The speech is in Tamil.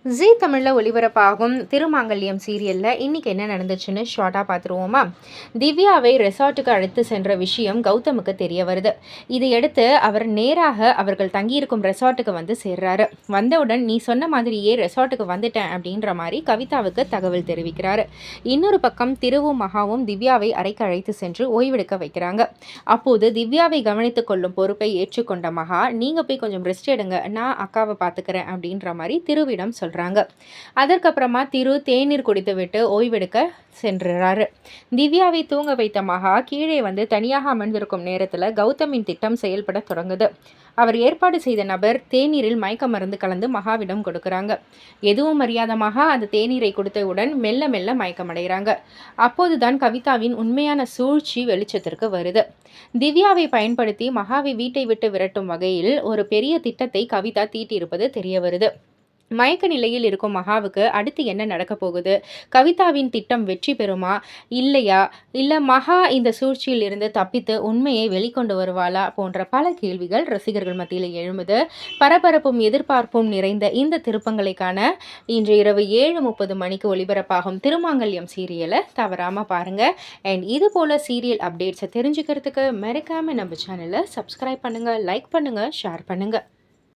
ஜீ தமிழில் ஒளிபரப்பாகும் திருமாங்கல்யம் சீரியலில் இன்றைக்கி என்ன நடந்துச்சுன்னு ஷார்ட்டாக பார்த்துருவோமா? திவ்யாவை ரெசார்ட்டுக்கு அழைத்து சென்ற விஷயம் கௌதமுக்கு தெரிய வருது. இதையடுத்து அவர் நேராக அவர்கள் தங்கியிருக்கும் ரெசார்ட்டுக்கு வந்து சேர்றாரு. வந்தவுடன் நீ சொன்ன மாதிரியே ரெசார்ட்டுக்கு வந்துட்டேன் அப்படின்ற மாதிரி கவிதாவுக்கு தகவல் தெரிவிக்கிறாரு. இன்னொரு பக்கம் திருவும் மகாவும் திவ்யாவை அறைக்கு அழைத்து சென்று ஓய்வெடுக்க வைக்கிறாங்க. அப்போது திவ்யாவை கவனித்துக் கொள்ளும் பொறுப்பை ஏற்றுக்கொண்ட மகா, நீங்கள் போய் கொஞ்சம் ரெஸ்ட் எடுங்க, நான் அக்காவை பார்த்துக்கிறேன் அப்படின்ற மாதிரி திருவிடம் சொல்கிறாங்க. அதற்கப்புறமா திரு தேநீர் குடித்துவிட்டு ஓய்வெடுக்க சென்றாரு. திவ்யாவை தூங்க வைத்த மகா கீழே வந்து தனியாக அமர்ந்திருக்கும் நேரத்தில் கௌதமின் திட்டம் செயல்பட தொடங்குது. அவர் ஏற்பாடு செய்த நபர் தேநீரில் மயக்க மருந்து கலந்து மகாவிடம் கொடுக்குறாங்க. எதுவும் அறியாத மகா அந்த தேநீரை கொடுத்தவுடன் மெல்ல மெல்ல மயக்கமடைகிறாங்க. அப்போதுதான் கவிதாவின் உண்மையான சூழ்ச்சி வெளிச்சத்திற்கு வருது. திவ்யாவை பயன்படுத்தி மகாவை வீட்டை விட்டு விரட்டும் வகையில் ஒரு பெரிய திட்டத்தை கவிதா தீட்டியிருப்பது தெரிய வருது. மயக்க நிலையில் இருக்கும் மகாவுக்கு அடுத்து என்ன நடக்க போகுது? கவிதாவின் திட்டம் வெற்றி பெறுமா இல்லையா? இல்லை மகா இந்த சூழ்ச்சியில் இருந்து தப்பித்து உண்மையை வெளிக்கொண்டு வருவாளா? போன்ற பல கேள்விகள் ரசிகர்கள் மத்தியில் எழும்புது. பரபரப்பும் எதிர்பார்ப்பும் நிறைந்த இந்த திருப்பங்களை காண இன்று இரவு 7:30 மணிக்கு ஒளிபரப்பாகும் திருமாங்கல்யம் சீரியலை தவறாமல் பாருங்கள். அண்ட் இது போல் சீரியல் அப்டேட்ஸை தெரிஞ்சுக்கிறதுக்கு மறக்காமல் நம்ம சேனலை சப்ஸ்கிரைப் பண்ணுங்கள், லைக் பண்ணுங்கள், ஷேர் பண்ணுங்கள்.